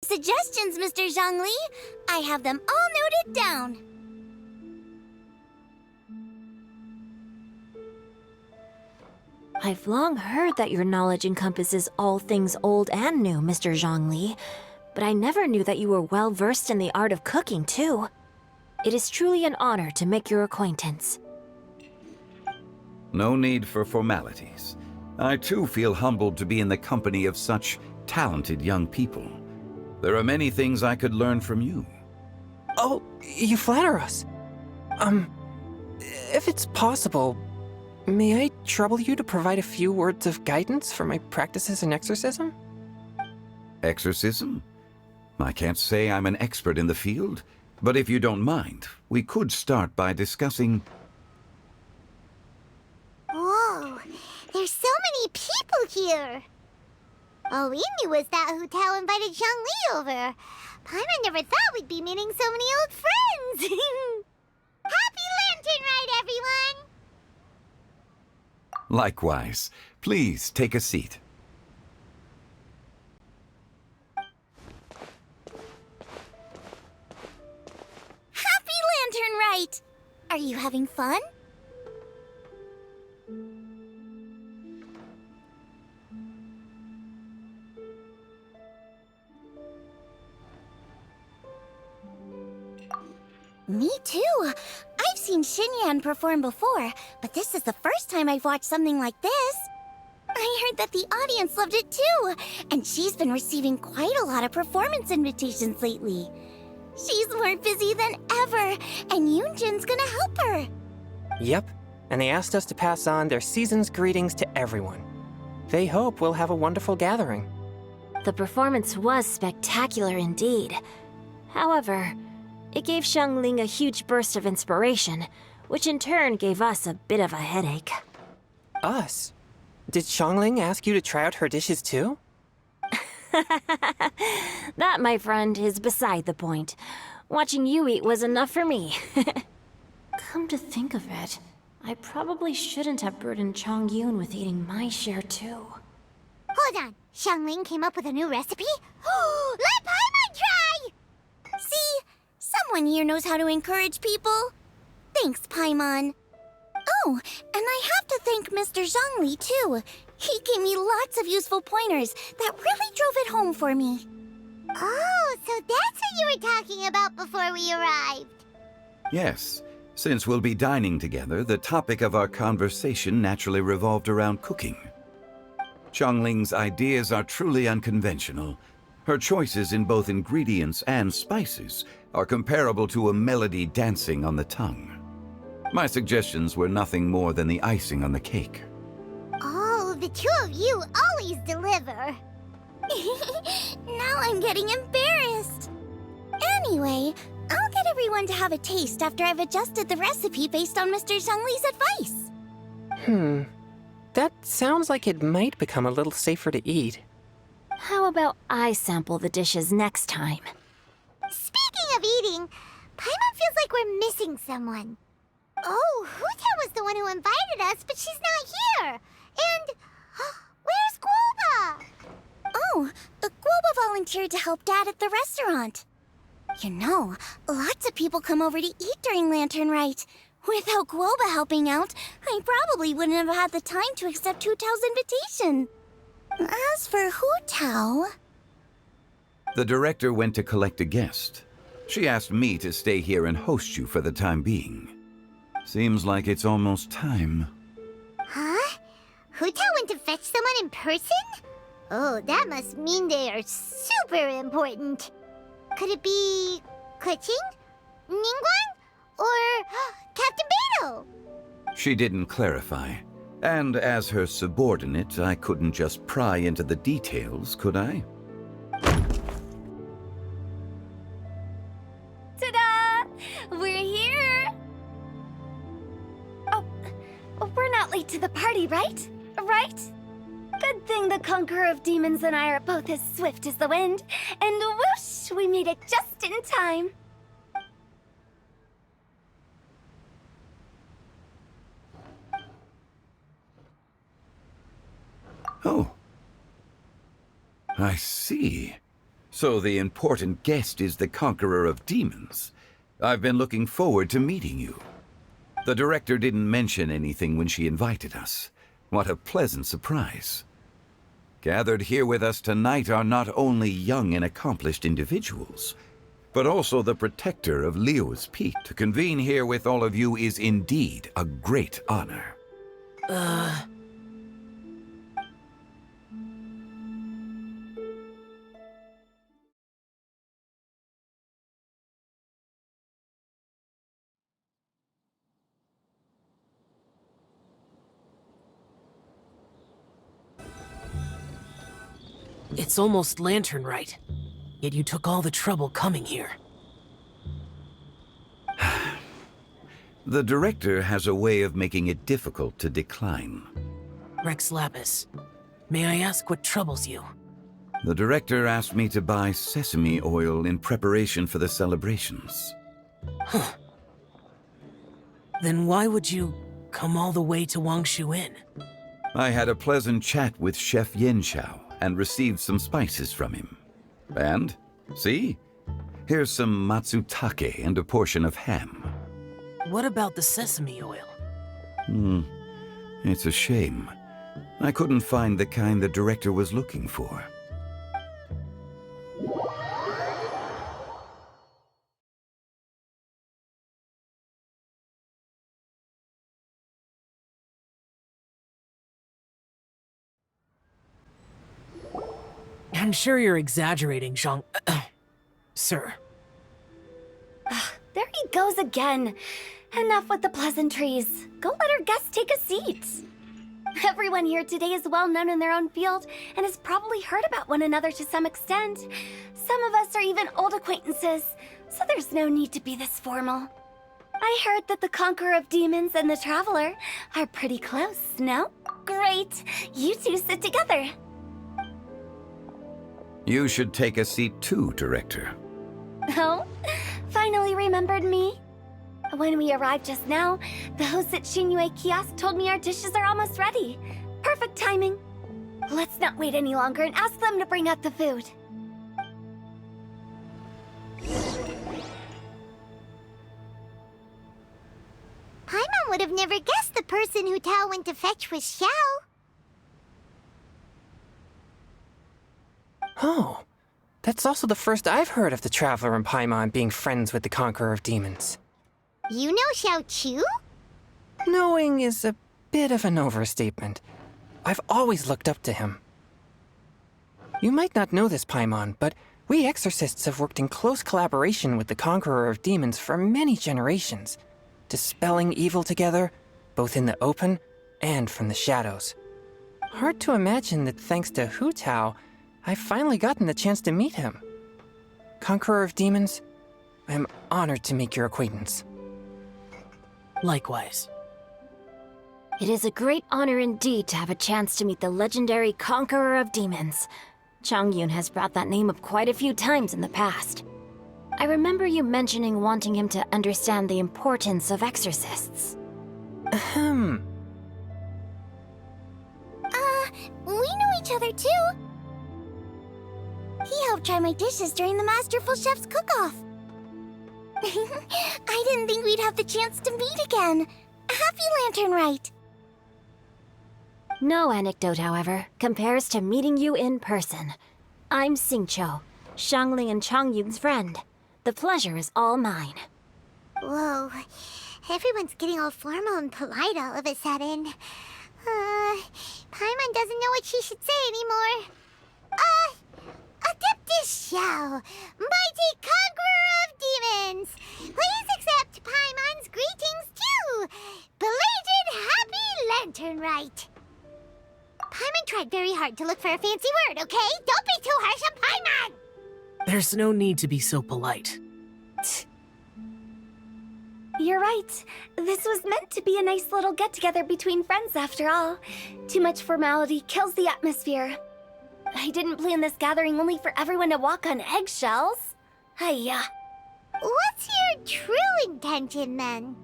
Suggestions, Mr. Zhongli. I have them all noted down. I've long heard that your knowledge encompasses all things old and new, Mr. Zhongli, but I never knew that you were well versed in the art of cooking, too. It is truly an honor to make your acquaintance. No need for formalities. I too feel humbled to be in the company of such talented young people. There are many things I could learn from you. Oh, you flatter us. If it's possible, may I trouble you to provide a few words of guidance for my practices in exorcism? Exorcism? I can't say I'm an expert in the field, but if you don't mind, we could start by discussing... Whoa, there's so many people here. All we knew was that Hu Tao invited Zhongli over. Paimon never thought we'd be meeting so many old friends. Happy Lantern Ride, everyone! Likewise. Please take a seat. Happy Lantern Ride! Are you having fun? Me too. I've seen Xinyan perform before, but this is the first time I've watched something like this. I heard that the audience loved it too, and she's been receiving quite a lot of performance invitations lately. She's more busy than ever, and Yoonjin's gonna help her. Yep, and they asked us to pass on their season's greetings to everyone. They hope we'll have a wonderful gathering. The performance was spectacular indeed. However, it gave Xiangling a huge burst of inspiration, which in turn gave us a bit of a headache. Us? Did Xiangling ask you to try out her dishes too? That, my friend, is beside the point. Watching you eat was enough for me. Come to think of it, I probably shouldn't have burdened Chongyun with eating my share too. Hold on, Xiangling came up with a new recipe? Let Paimon try! See? Someone here knows how to encourage people. Thanks, Paimon. Oh, and I have to thank Mr. Zhongli, too. He gave me lots of useful pointers that really drove it home for me. Oh, so that's what you were talking about before we arrived. Yes. Since we'll be dining together, the topic of our conversation naturally revolved around cooking. Xiangling's ideas are truly unconventional. Her choices in both ingredients and spices are comparable to a melody dancing on the tongue. My suggestions were nothing more than the icing on the cake. Oh, the two of you always deliver. Now I'm getting embarrassed. Anyway, I'll get everyone to have a taste after I've adjusted the recipe based on Mr. Zhongli's advice. That sounds like it might become a little safer to eat. How about I sample the dishes next time? Speaking of eating, Paimon feels like we're missing someone. Oh, Hu Tao was the one who invited us, but she's not here. And where's Guoba? Oh, Guoba volunteered to help Dad at the restaurant. You know, lots of people come over to eat during Lantern Rite. Without Guoba helping out, I probably wouldn't have had the time to accept Hu Tao's invitation. As for Hu Tao... The director went to collect a guest. She asked me to stay here and host you for the time being. Seems like it's almost time. Huh? Hu Tao went to fetch someone in person? Oh, that must mean they are super important. Could it be... Keqing? Ningguang? Or Captain Beidou? She didn't clarify. And as her subordinate, I couldn't just pry into the details, could I? Ta-da! We're here! Oh, we're not late to the party, right? Right? Good thing the Conqueror of Demons and I are both as swift as the wind. And whoosh, we made it just in time. Oh. I see. So the important guest is the conqueror of demons. I've been looking forward to meeting you. The director didn't mention anything when she invited us. What a pleasant surprise. Gathered here with us tonight are not only young and accomplished individuals, but also the protector of Liu's Peak. To convene here with all of you is indeed a great honor. It's almost lantern right. Yet you took all the trouble coming here. The director has a way of making it difficult to decline. Rex Lapis, may I ask what troubles you? The director asked me to buy sesame oil in preparation for the celebrations. Huh. Then why would you come all the way to Wangshu Inn? I had a pleasant chat with Chef Xiao and received some spices from him. And, see? Here's some matsutake and a portion of ham. What about the sesame oil? It's a shame. I couldn't find the kind the director was looking for. I'm sure you're exaggerating, Sir. There he goes again. Enough with the pleasantries. Go let our guests take a seat. Everyone here today is well known in their own field and has probably heard about one another to some extent. Some of us are even old acquaintances, so there's no need to be this formal. I heard that the Conqueror of Demons and the Traveler are pretty close, no? Great. You two sit together. You should take a seat too, Director. Oh? Finally remembered me? When we arrived just now, the host at Xinyue Kiosk told me our dishes are almost ready. Perfect timing. Let's not wait any longer and ask them to bring out the food. Paimon would have never guessed the person who Tao went to fetch was Xiao. Oh, that's also the first I've heard of the Traveler and Paimon being friends with the Conqueror of Demons. You know Xiao Chu? Knowing is a bit of an overstatement. I've always looked up to him. You might not know this, Paimon, but we exorcists have worked in close collaboration with the Conqueror of Demons for many generations, dispelling evil together, both in the open and from the shadows. Hard to imagine that thanks to Hu Tao, I've finally gotten the chance to meet him. Conqueror of Demons, I am honored to make your acquaintance. Likewise. It is a great honor indeed to have a chance to meet the legendary Conqueror of Demons. Chongyun has brought that name up quite a few times in the past. I remember you mentioning wanting him to understand the importance of exorcists. Ahem. We know each other too. He helped try my dishes during the Masterful Chef's cook-off. I didn't think we'd have the chance to meet again. Happy Lantern Rite. No anecdote, however, compares to meeting you in person. I'm Xingqiu, Shangli and Chongyun's friend. The pleasure is all mine. Whoa. Everyone's getting all formal and polite all of a sudden. Paimon doesn't know what she should say anymore. Adeptus Xiao, mighty conqueror of demons. Please accept Paimon's greetings too. Belated Happy Lantern Rite. Paimon tried very hard to look for a fancy word, okay? Don't be too harsh on Paimon! There's no need to be so polite. You're right. This was meant to be a nice little get-together between friends after all. Too much formality kills the atmosphere. I didn't plan this gathering only for everyone to walk on eggshells. Hiya. What's your true intention, then?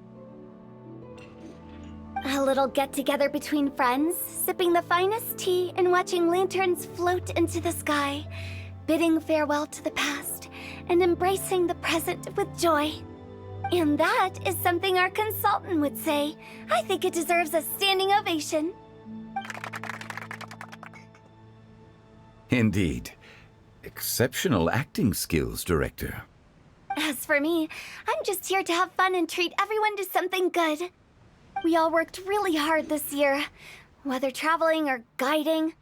A little get-together between friends, sipping the finest tea and watching lanterns float into the sky. bidding farewell to the past and embracing the present with joy. And that is something our consultant would say. I think it deserves a standing ovation. Indeed. Exceptional acting skills, Director. As for me, I'm just here to have fun and treat everyone to something good. We all worked really hard this year, whether traveling or guiding,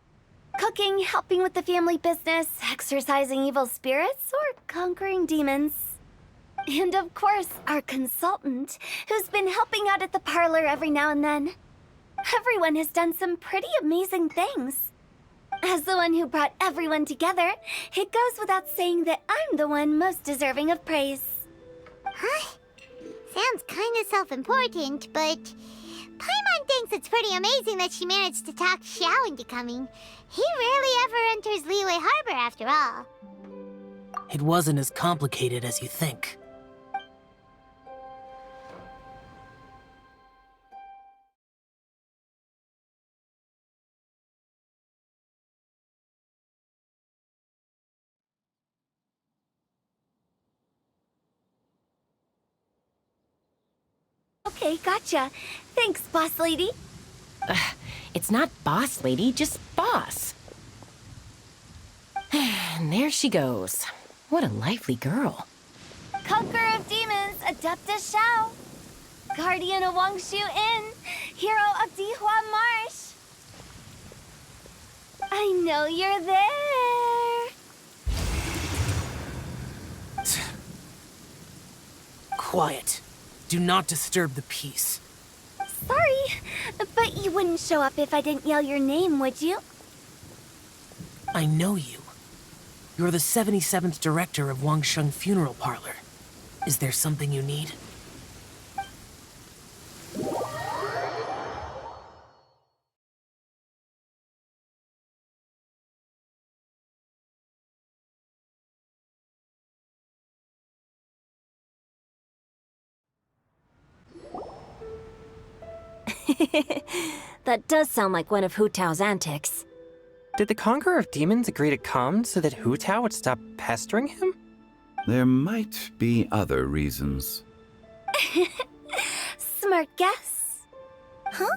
cooking, helping with the family business, exorcising evil spirits, or conquering demons. And of course, our consultant, who's been helping out at the parlor every now and then. Everyone has done some pretty amazing things. As the one who brought everyone together, it goes without saying that I'm the one most deserving of praise. Huh? Sounds kind of self-important, but Paimon thinks it's pretty amazing that she managed to talk Xiao into coming. He rarely ever enters Liyue Harbor after all. It wasn't as complicated as you think. Okay, gotcha. Thanks, boss lady. It's not boss lady, just boss. And there she goes. What a lively girl. Conqueror of demons, Adeptus Xiao. Guardian of Wangshu Inn, hero of Dihua Marsh. I know you're there. Quiet. Do not disturb the peace. Sorry, but you wouldn't show up if I didn't yell your name, would you? I know you. You're the 77th director of Wangsheng Funeral Parlor. Is there something you need? That does sound like one of Hu Tao's antics. Did the Conqueror of Demons agree to come so that Hu Tao would stop pestering him? There might be other reasons. Smart guess. Huh?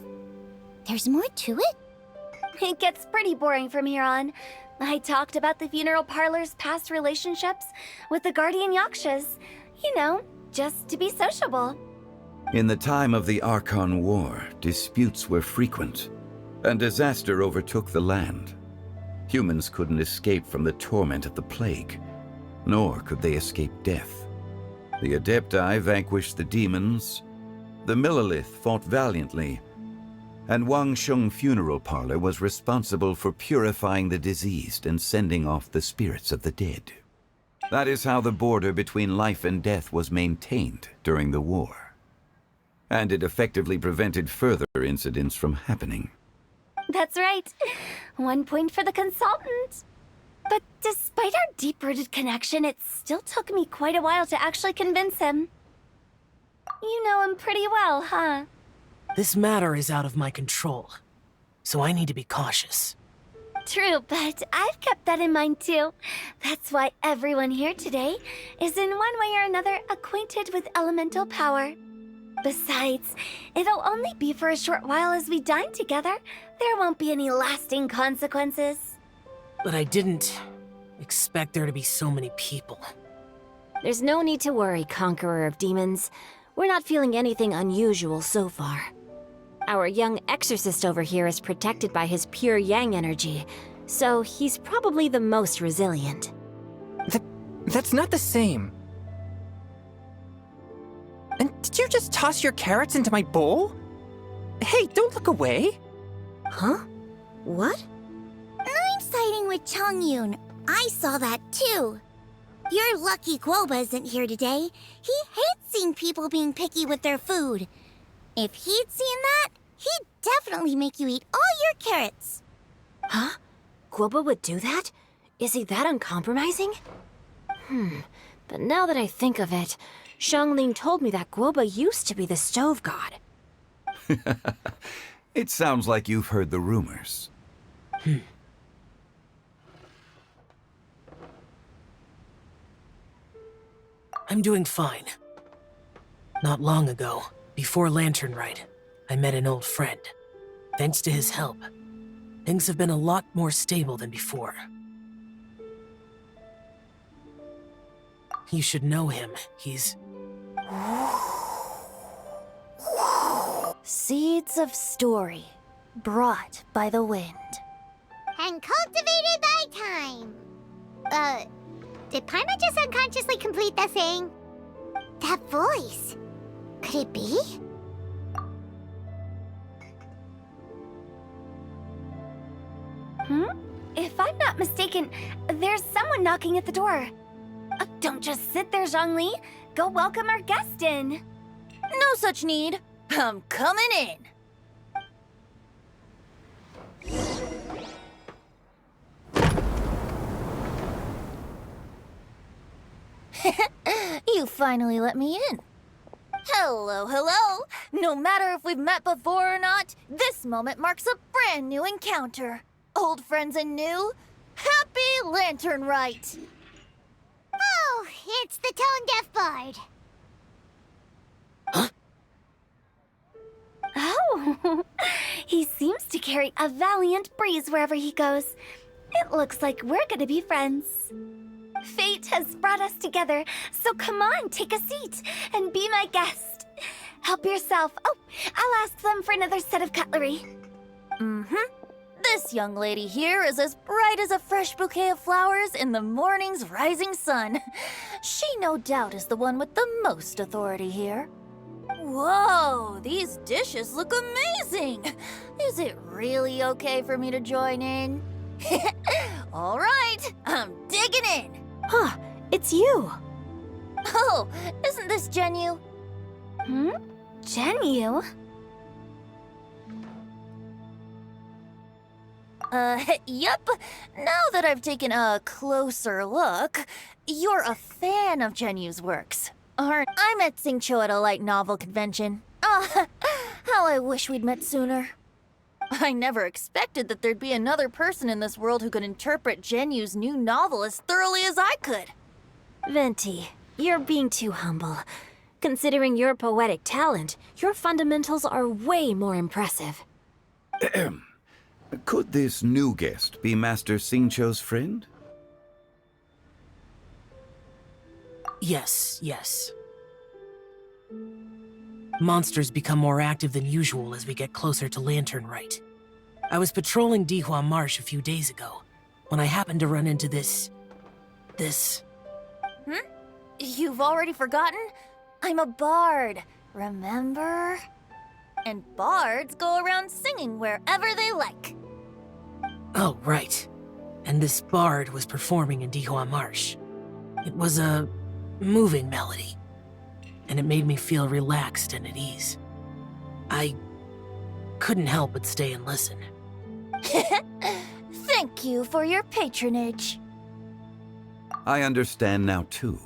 There's more to it? It gets pretty boring from here on. I talked about the funeral parlor's past relationships with the guardian yakshas. You know, just to be sociable. In the time of the Archon War, disputes were frequent, and disaster overtook the land. Humans couldn't escape from the torment of the plague, nor could they escape death. The Adepti vanquished the demons, the Millelith fought valiantly, and Wangsheng Funeral Parlor was responsible for purifying the diseased and sending off the spirits of the dead. That is how the border between life and death was maintained during the war. And it effectively prevented further incidents from happening. That's right. 1 point for the consultant. But despite our deep-rooted connection, it still took me quite a while to actually convince him. You know him pretty well, huh? This matter is out of my control, so I need to be cautious. True, but I've kept that in mind too. That's why everyone here today is in one way or another acquainted with elemental power. Besides, it'll only be for a short while as we dine together. There won't be any lasting consequences. But I didn't expect there to be so many people. There's no need to worry, Conqueror of Demons. We're not feeling anything unusual so far. Our young exorcist over here is protected by his pure yang energy, so he's probably the most resilient. That's not the same. And did you just toss your carrots into my bowl? Hey, don't look away. Huh? What? I'm siding with Chongyun. I saw that too. You're lucky Guoba isn't here today. He hates seeing people being picky with their food. If he'd seen that, he'd definitely make you eat all your carrots. Huh? Guoba would do that? Is he that uncompromising? But now that I think of it, Xiangling told me that Guoba used to be the stove god. It sounds like you've heard the rumors. I'm doing fine. Not long ago, before Lantern Rite, I met an old friend. Thanks to his help, things have been a lot more stable than before. You should know him. He's... Seeds of story, brought by the wind. And cultivated by time. Did Paimon just unconsciously complete that saying? That voice. Could it be? If I'm not mistaken, there's someone knocking at the door. Don't just sit there, Zhongli. Go welcome our guest in. No such need. I'm coming in. You finally let me in. Hello, hello. No matter if we've met before or not, this moment marks a brand new encounter. Old friends and new. Happy Lantern Rite. Oh, it's the tone-deaf bard. Oh, he seems to carry a valiant breeze wherever he goes. It looks like we're gonna be friends. Fate has brought us together, so come on, take a seat and be my guest. Help yourself. Oh, I'll ask them for another set of cutlery. This young lady here is as bright as a fresh bouquet of flowers in the morning's rising sun. She no doubt is the one with the most authority here. Whoa, these dishes look amazing! Is it really okay for me to join in? All right, I'm digging in. Huh, it's you. Oh, isn't this Genyu? Genyu? Yep. Now that I've taken a closer look, you're a fan of Genyu's works, aren't? I met Xiao at a light novel convention. Ah, how I wish we'd met sooner. I never expected that there'd be another person in this world who could interpret Genyu's new novel as thoroughly as I could. Venti, you're being too humble. Considering your poetic talent, your fundamentals are way more impressive. Could this new guest be Master Xingqiu's friend? Yes. Monsters become more active than usual as we get closer to Lantern Rite. I was patrolling Dihua Marsh a few days ago, when I happened to run into this... You've already forgotten? I'm a bard, remember? And bards go around singing wherever they like. Oh, right. And this bard was performing in Dihua Marsh. It was a moving melody, and it made me feel relaxed and at ease. I couldn't help but stay and listen. Thank you for your patronage. I understand now, too.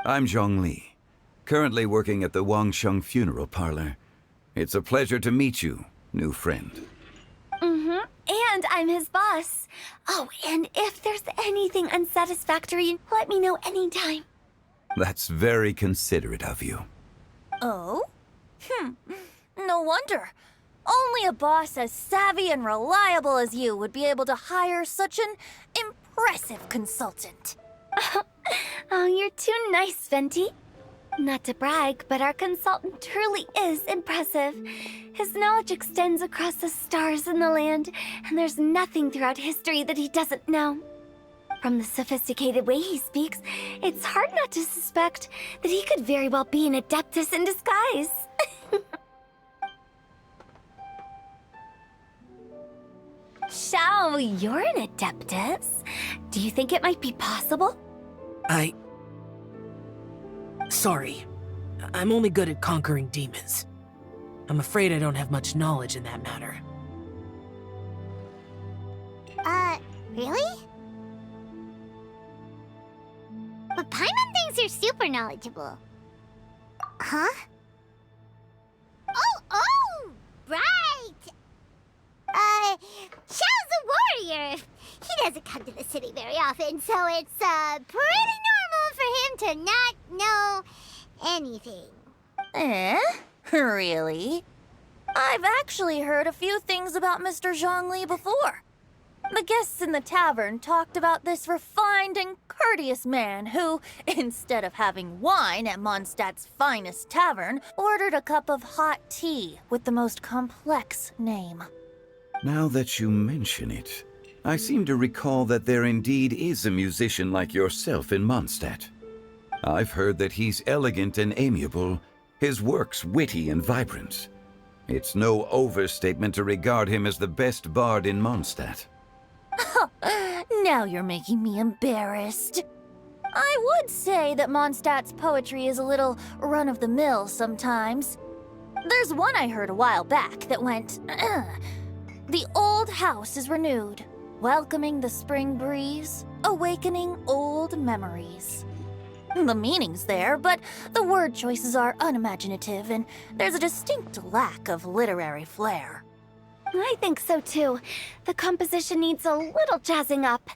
I'm Zhongli, currently working at the Wangsheng Funeral Parlor. It's a pleasure to meet you, new friend. And I'm his boss. Oh, and if there's anything unsatisfactory, let me know anytime. That's very considerate of you. Oh? No wonder. Only a boss as savvy and reliable as you would be able to hire such an impressive consultant. Oh, you're too nice, Venti. Not to brag, but our consultant truly is impressive. His knowledge extends across the stars and the land, and there's nothing throughout history that he doesn't know. From the sophisticated way he speaks, it's hard not to suspect that he could very well be an Adeptus in disguise. Xiao, you're an Adeptus. Do you think it might be possible? Sorry. I'm only good at conquering demons. I'm afraid I don't have much knowledge in that matter. Really? But Paimon thinks you're super knowledgeable. Huh? Oh, right! Xiao's a warrior! He doesn't come to the city very often, so it's pretty normal for him to not know anything. Eh? Really? I've actually heard a few things about Mr. Zhongli before. The guests in the tavern talked about this refined and courteous man who, instead of having wine at Mondstadt's finest tavern, ordered a cup of hot tea with the most complex name. Now that you mention it, I seem to recall that there indeed is a musician like yourself in Mondstadt. I've heard that he's elegant and amiable, his works witty and vibrant. It's no overstatement to regard him as the best bard in Mondstadt. Now you're making me embarrassed. I would say that Mondstadt's poetry is a little run-of-the-mill sometimes. There's one I heard a while back that went, "The old house is renewed, welcoming the spring breeze, awakening old memories." The meaning's there, but the word choices are unimaginative, and there's a distinct lack of literary flair. I think so too. The composition needs a little jazzing up.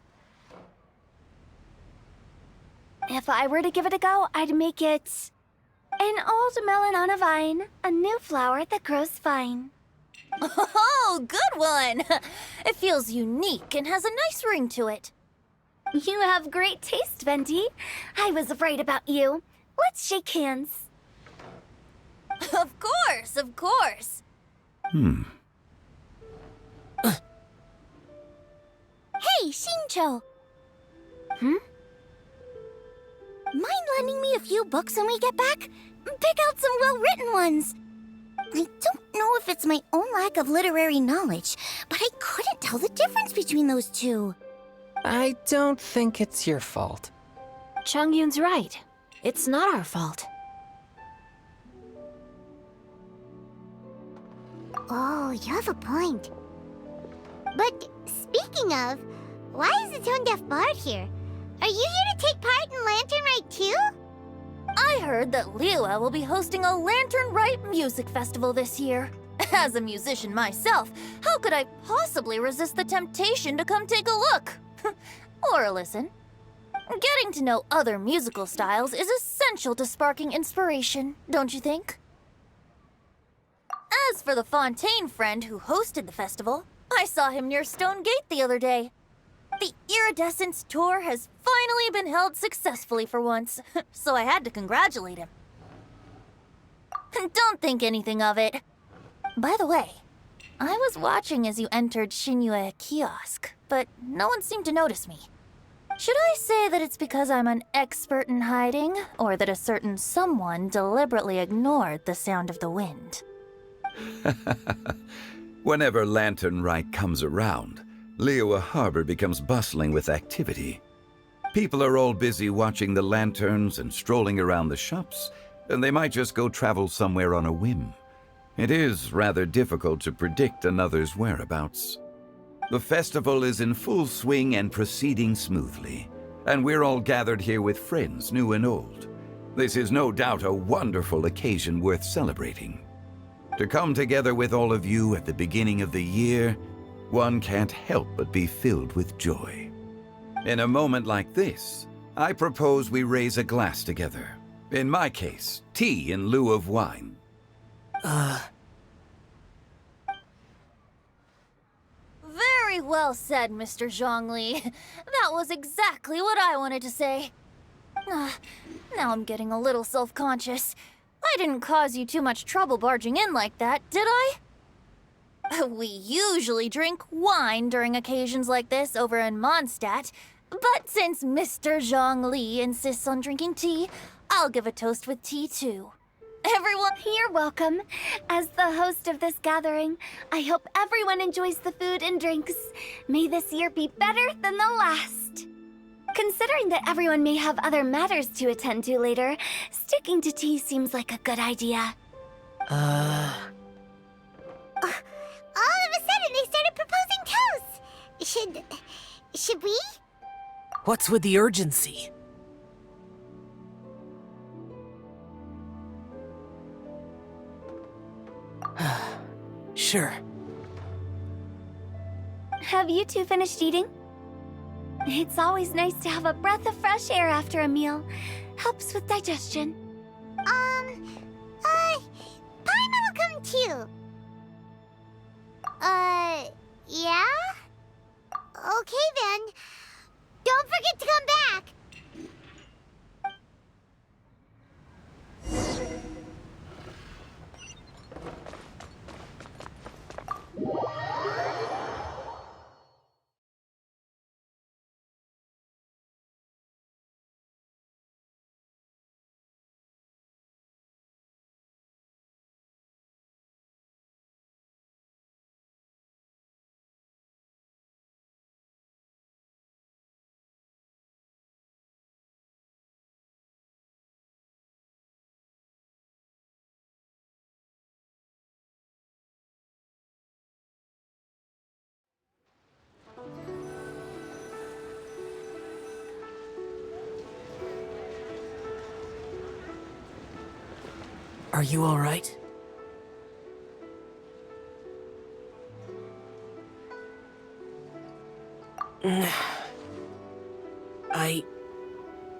If I were to give it a go, I'd make it an old melon on a vine, a new flower that grows fine. Oh, good one! It feels unique and has a nice ring to it. You have great taste, Venti. I was right about you. Let's shake hands. Of course, of course. Hey, Xingqiu! Mind lending me a few books when we get back? Pick out some well-written ones. I don't know if it's my own lack of literary knowledge, but I couldn't tell the difference between those two. I don't think it's your fault. Chongyun's right. It's not our fault. Oh, you have a point. But speaking of, why is the tone-deaf bard here? Are you here to take part in Lantern Rite too? I heard that Liyue will be hosting a Lantern Rite music festival this year. As a musician myself, how could I possibly resist the temptation to come take a look? Or listen. Getting to know other musical styles is essential to sparking inspiration, don't you think? As for the Fontaine friend who hosted the festival, I saw him near Stone Gate the other day. The Iridescence tour has finally been held successfully for once, so I had to congratulate him. Don't think anything of it. By the way, I was watching as you entered Xinyue Kiosk, but no one seemed to notice me. Should I say that it's because I'm an expert in hiding, or that a certain someone deliberately ignored the sound of the wind? Whenever Lantern Rite comes around, Liyue Harbor becomes bustling with activity. People are all busy watching the lanterns and strolling around the shops, and they might just go travel somewhere on a whim. It is rather difficult to predict another's whereabouts. The festival is in full swing and proceeding smoothly, and we're all gathered here with friends, new and old. This is no doubt a wonderful occasion worth celebrating. To come together with all of you at the beginning of the year, one can't help but be filled with joy. In a moment like this, I propose we raise a glass together. In my case, tea in lieu of wine. Very well said, Mr. Zhongli. That was exactly what I wanted to say. Now I'm getting a little self-conscious. I didn't cause you too much trouble barging in like that, did I? We usually drink wine during occasions like this over in Mondstadt, but since Mr. Zhongli insists on drinking tea, I'll give a toast with tea too. Everyone, You're welcome. As the host of this gathering, I hope everyone enjoys the food and drinks. May this year be better than the last. Considering that everyone may have other matters to attend to later, sticking to tea seems like a good idea. All of a sudden, they started proposing toasts. Should we? What's with the urgency? Sure. Have you two finished eating? It's always nice to have a breath of fresh air after a meal. Helps with digestion. Paimon will come too. Yeah? Okay then. Don't forget to come back. Are you all right?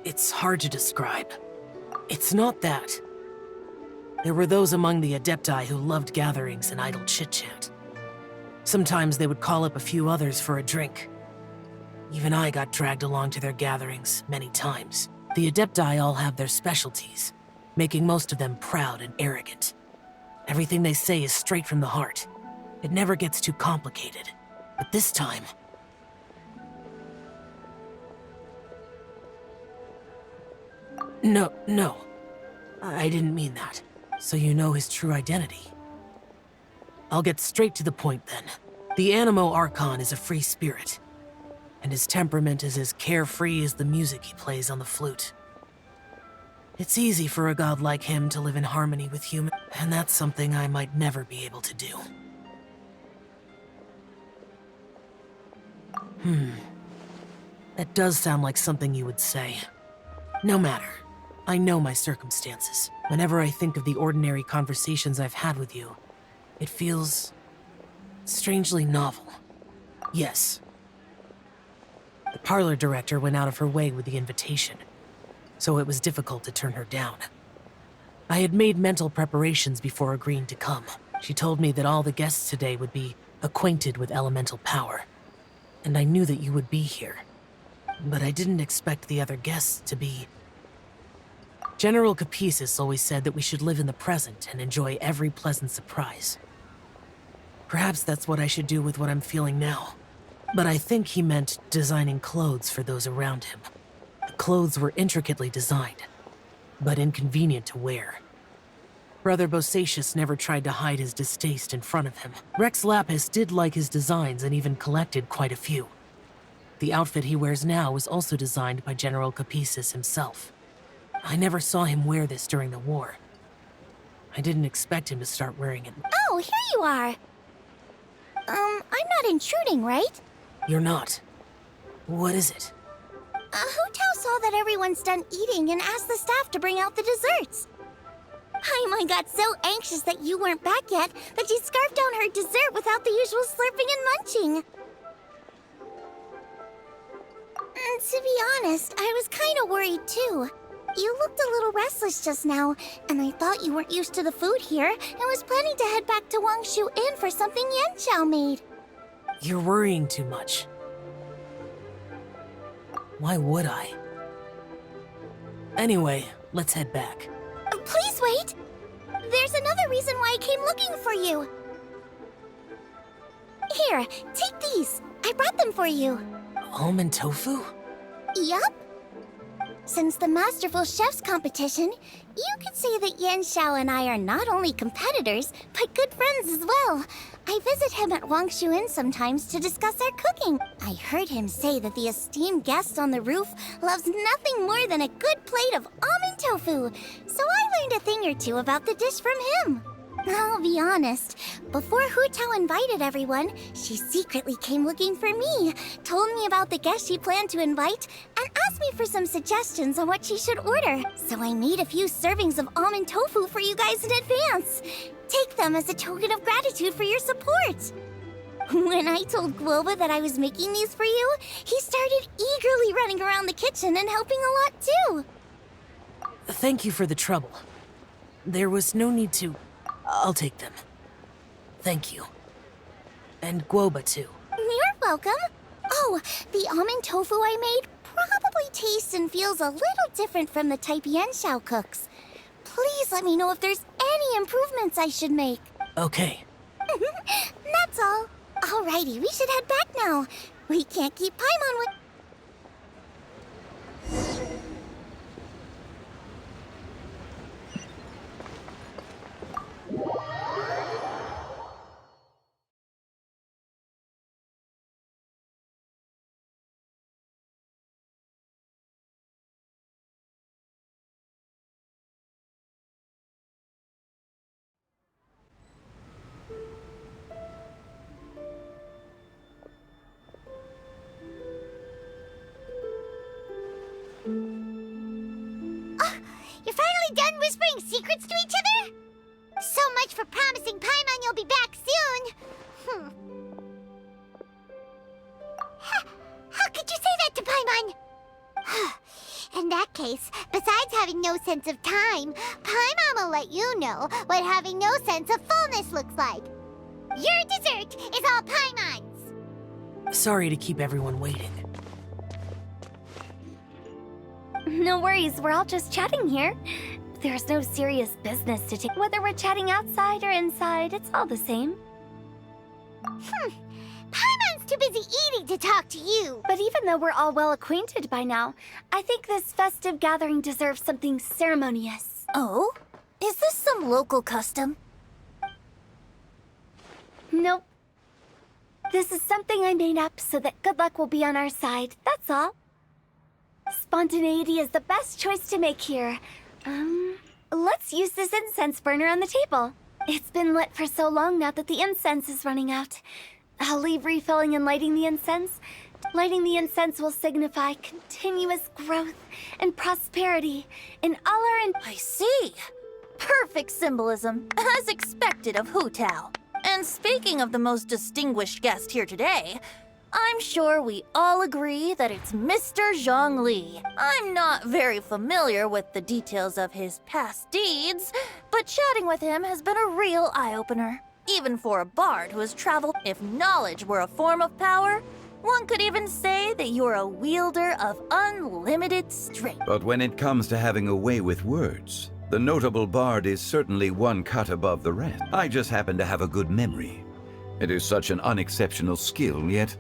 It's hard to describe. It's not that. There were those among the Adepti who loved gatherings and idle chit-chat. Sometimes they would call up a few others for a drink. Even I got dragged along to their gatherings many times. The Adepti all have their specialties, making most of them proud and arrogant. Everything they say is straight from the heart. It never gets too complicated. But this time... No. I didn't mean that. So you know his true identity. I'll get straight to the point then. The Animo Archon is a free spirit, and his temperament is as carefree as the music he plays on the flute. It's easy for a god like him to live in harmony with humans, and that's something I might never be able to do. That does sound like something you would say. No matter. I know my circumstances. Whenever I think of the ordinary conversations I've had with you, it feels strangely novel. Yes. The parlor director went out of her way with the invitation, so it was difficult to turn her down. I had made mental preparations before agreeing to come. She told me that all the guests today would be acquainted with elemental power, and I knew that you would be here. But I didn't expect the other guests to be... General Capisis always said that we should live in the present and enjoy every pleasant surprise. Perhaps that's what I should do with what I'm feeling now. But I think he meant designing clothes for those around him. The clothes were intricately designed, but inconvenient to wear. Brother Bosacius never tried to hide his distaste in front of him. Rex Lapis did like his designs and even collected quite a few. The outfit he wears now was also designed by General Capisis himself. I never saw him wear this during the war. I didn't expect him to start wearing it. Oh, here you are. I'm not intruding, right? You're not. What is it? Hu Tao saw that everyone's done eating and asked the staff to bring out the desserts. Paimon got so anxious that you weren't back yet that she scarfed down her dessert without the usual slurping and munching. To be honest, I was kind of worried too. You looked a little restless just now, and I thought you weren't used to the food here and was planning to head back to Wangshu Inn for something Xiao made. You're worrying too much. Why would I? Anyway, let's head back. Please wait! There's another reason why I came looking for you. Here, take these. I brought them for you. Almond tofu? Yup. Since the Masterful Chef's competition, you could say that Xiao and I are not only competitors, but good friends as well. I visit him at Wangshu Inn sometimes to discuss our cooking. I heard him say that the esteemed guest on the roof loves nothing more than a good plate of almond tofu, so I learned a thing or two about the dish from him. I'll be honest, before Hu Tao invited everyone, she secretly came looking for me, told me about the guests she planned to invite, and asked me for some suggestions on what she should order. So I made a few servings of almond tofu for you guys in advance. Take them as a token of gratitude for your support. When I told Guoba that I was making these for you, he started eagerly running around the kitchen and helping a lot too. Thank you for the trouble. There was no need to... I'll take them. Thank you. And Guoba too. You're welcome. Oh, the almond tofu I made probably tastes and feels a little different from the type Xiao cooks. Please let me know if there's any improvements I should make. Okay. That's all. Alrighty, we should head back now. We can't keep Paimon with... You're finally done whispering secrets to each other? So much for promising Paimon you'll be back soon. How could you say that to Paimon? In that case, besides having no sense of time, Paimon will let you know what having no sense of fullness looks like. Your dessert is all Paimon's. Sorry to keep everyone waiting. No worries, we're all just chatting here. There's no serious business to take. Whether we're chatting outside or inside, it's all the same. Paimon's too busy eating to talk to you. But even though we're all well acquainted by now, I think this festive gathering deserves something ceremonious. Oh? Is this some local custom? Nope. This is something I made up so that good luck will be on our side, that's all. Spontaneity is the best choice to make here. Let's use this incense burner on the table. It's been lit for so long now that the incense is running out. I'll leave refilling and lighting the incense. Lighting the incense will signify continuous growth and prosperity in all our... I see. Perfect symbolism, as expected of Hu Tao. And speaking of the most distinguished guest here today, I'm sure we all agree that it's Mr. Zhongli. I'm not very familiar with the details of his past deeds, but chatting with him has been a real eye-opener. Even for a bard who has traveled, if knowledge were a form of power, one could even say that you're a wielder of unlimited strength. But when it comes to having a way with words, the notable bard is certainly one cut above the rest. I just happen to have a good memory. It is such an unexceptional skill, yet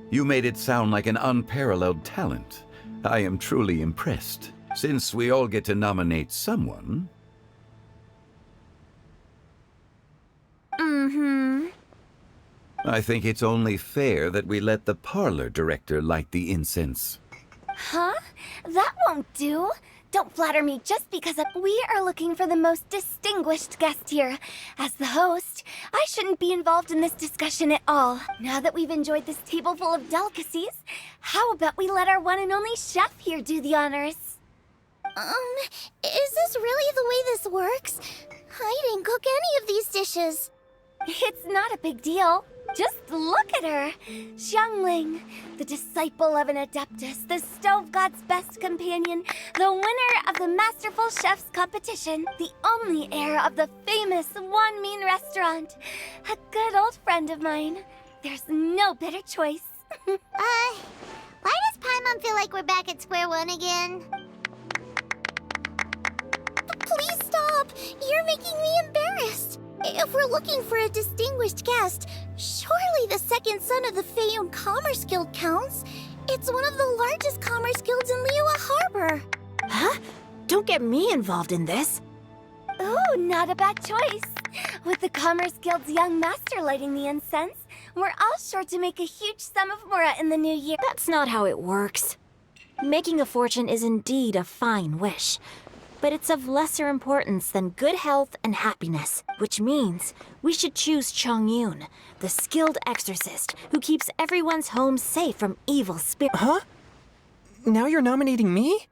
you made it sound like an unparalleled talent. I am truly impressed. Since we all get to nominate someone... I think it's only fair that we let the parlor director light the incense. Huh? That won't do. Don't flatter me just because we are looking for the most distinguished guest here. As the host, I shouldn't be involved in this discussion at all. Now that we've enjoyed this table full of delicacies, how about we let our one and only chef here do the honors? Is this really the way this works? I didn't cook any of these dishes. It's not a big deal. Just look at her! Xiangling, the disciple of an Adeptus, the stove god's best companion, the winner of the Masterful Chef's competition, the only heir of the famous One Mean restaurant, a good old friend of mine. There's no better choice. Why does Paimon feel like we're back at square one again? Please stop! You're making me embarrassed. If we're looking for a distinguished guest, surely the second son of the Feiyun Commerce Guild counts. It's one of the largest commerce guilds in Liyue Harbor. Huh? Don't get me involved in this. Ooh, not a bad choice. With the Commerce Guild's young master lighting the incense, we're all sure to make a huge sum of mora in the new year. That's not how it works. Making a fortune is indeed a fine wish, but it's of lesser importance than good health and happiness, which means we should choose Chongyun, the skilled exorcist who keeps everyone's home safe from evil spirits. Huh? Now you're nominating me?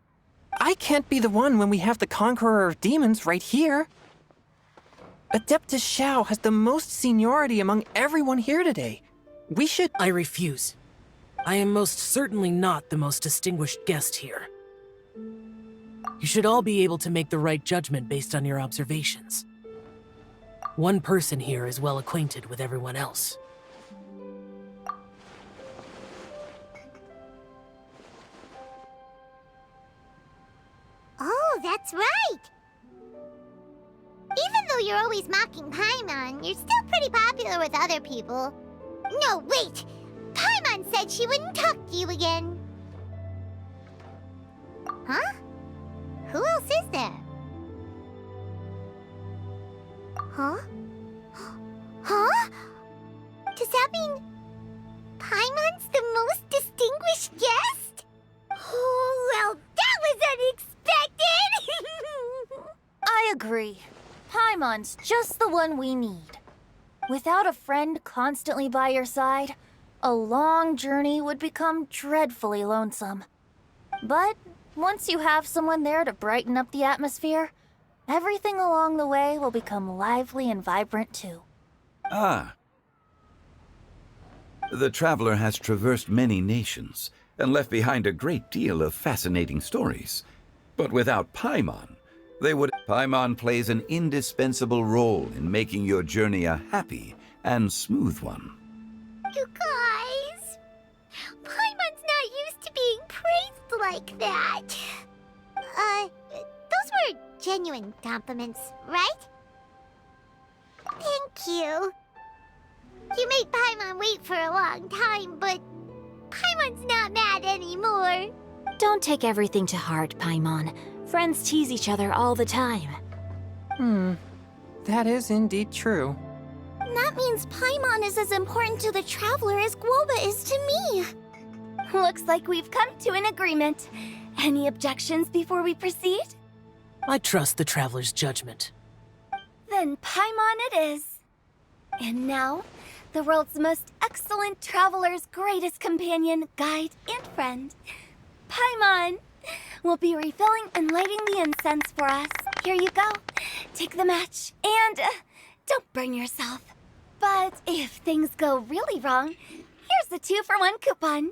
I can't be the one when we have the Conqueror of Demons right here. Adeptus Xiao has the most seniority among everyone here today. We should... I refuse. I am most certainly not the most distinguished guest here. You should all be able to make the right judgment based on your observations. One person here is well acquainted with everyone else. Oh, that's right! Even though you're always mocking Paimon, you're still pretty popular with other people. No, wait! Paimon said she wouldn't talk to you again. Huh? Who else is there? Huh? Huh? Does that mean Paimon's the most distinguished guest? Oh, well, that was unexpected! I agree. Paimon's just the one we need. Without a friend constantly by your side, a long journey would become dreadfully lonesome. But once you have someone there to brighten up the atmosphere, everything along the way will become lively and vibrant too. Ah. The traveler has traversed many nations and left behind a great deal of fascinating stories. But without Paimon, Paimon plays an indispensable role in making your journey a happy and smooth one. You guys, Paimon's not used to being praised like that. Those were genuine compliments, right? Thank you. You made Paimon wait for a long time, but Paimon's not mad anymore. Don't take everything to heart, Paimon. Friends tease each other all the time. That is indeed true. That means Paimon is as important to the traveler as Guoba is to me. Looks like we've come to an agreement. Any objections before we proceed? I trust the traveler's judgment. Then Paimon it is. And now, the world's most excellent traveler's greatest companion, guide, and friend, Paimon, will be refilling and lighting the incense for us. Here you go. Take the match, and don't burn yourself. But if things go really wrong, here's the 2-for-1 coupon.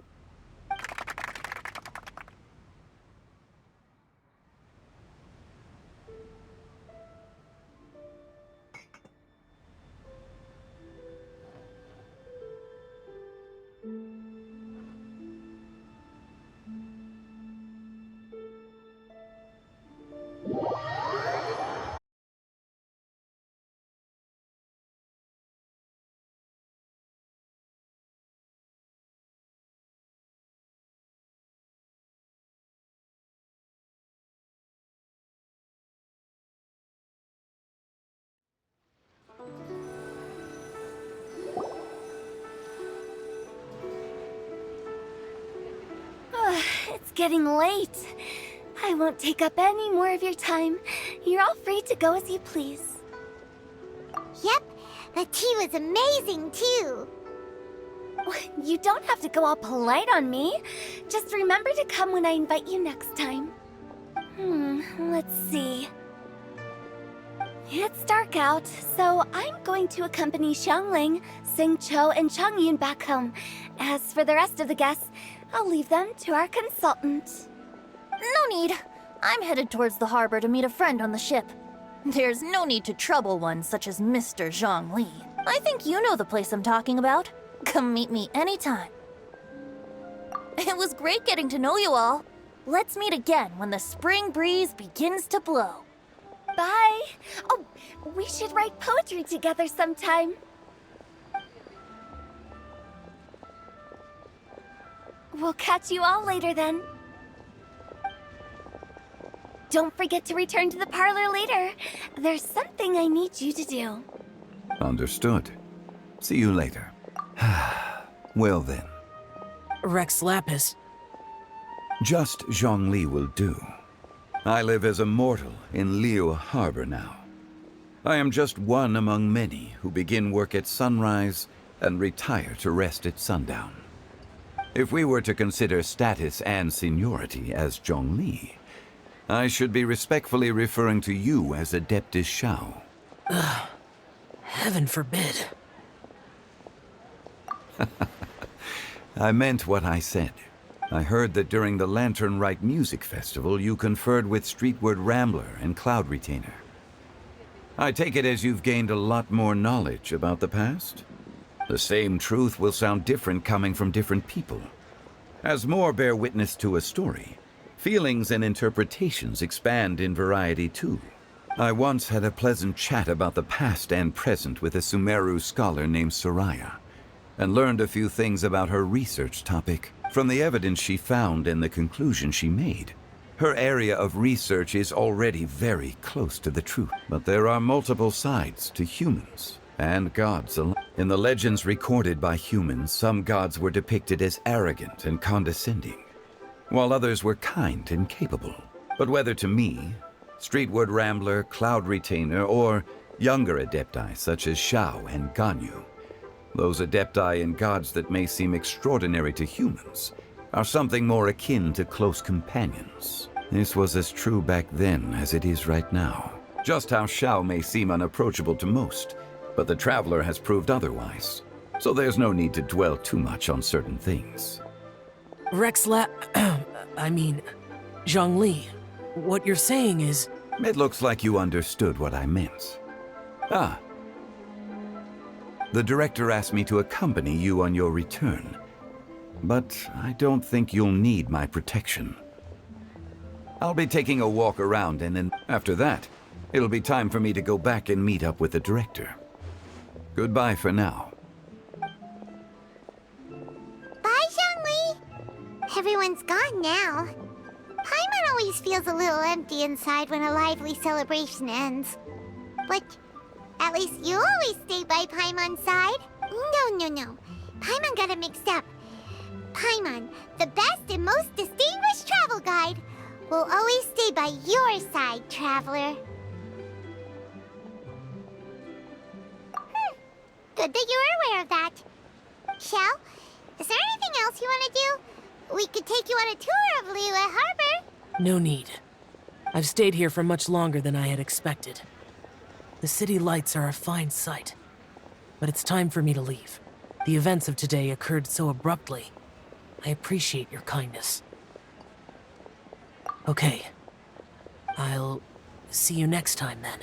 It's getting late. I won't take up any more of your time. You're all free to go as you please. Yep, the tea was amazing too. You don't have to go all polite on me. Just remember to come when I invite you next time. Let's see. It's dark out, so I'm going to accompany Xiangling, Xingqiu, and Chongyun back home. As for the rest of the guests, I'll leave them to our consultant. No need. I'm headed towards the harbor to meet a friend on the ship. There's no need to trouble one such as Mr. Zhongli. I think you know the place I'm talking about. Come meet me anytime. It was great getting to know you all. Let's meet again when the spring breeze begins to blow. Bye. Oh, we should write poetry together sometime. We'll catch you all later then. Don't forget to return to the parlor later. There's something I need you to do. Understood. See you later. Well then. Rex Lapis. Just Zhongli will do. I live as a mortal in Liu Harbor now. I am just one among many who begin work at sunrise and retire to rest at sundown. If we were to consider status and seniority as Zhongli, I should be respectfully referring to you as Adeptus Xiao. Heaven forbid. I meant what I said. I heard that during the Lantern Rite Music Festival, you conferred with Streetward Rambler and Cloud Retainer. I take it as you've gained a lot more knowledge about the past? The same truth will sound different coming from different people. As more bear witness to a story, feelings and interpretations expand in variety too. I once had a pleasant chat about the past and present with a Sumeru scholar named Soraya, and learned a few things about her research topic from the evidence she found and the conclusion she made. Her area of research is already very close to the truth, but there are multiple sides to humans and gods alike. In the legends recorded by humans, some gods were depicted as arrogant and condescending, while others were kind and capable. But whether to me, Streetward Rambler, Cloud Retainer, or younger adepti such as Xiao and Ganyu, those adepti and gods that may seem extraordinary to humans are something more akin to close companions. This was as true back then as it is right now. Just how Xiao may seem unapproachable to most, but the Traveler has proved otherwise, so there's no need to dwell too much on certain things. Zhongli, what you're saying is... It looks like you understood what I meant. Ah. The director asked me to accompany you on your return, but I don't think you'll need my protection. I'll be taking a walk around, and then after that, it'll be time for me to go back and meet up with the director. Goodbye for now. Bye, Zhongli! Everyone's gone now. Paimon always feels a little empty inside when a lively celebration ends. But at least you always stay by Paimon's side. No. Paimon got it mixed up. Paimon, the best and most distinguished travel guide, will always stay by your side, Traveler. Good that you're aware of that. Xiao, is there anything else you want to do? We could take you on a tour of Liyue Harbor. No need. I've stayed here for much longer than I had expected. The city lights are a fine sight, but it's time for me to leave. The events of today occurred so abruptly. I appreciate your kindness. Okay. I'll see you next time then.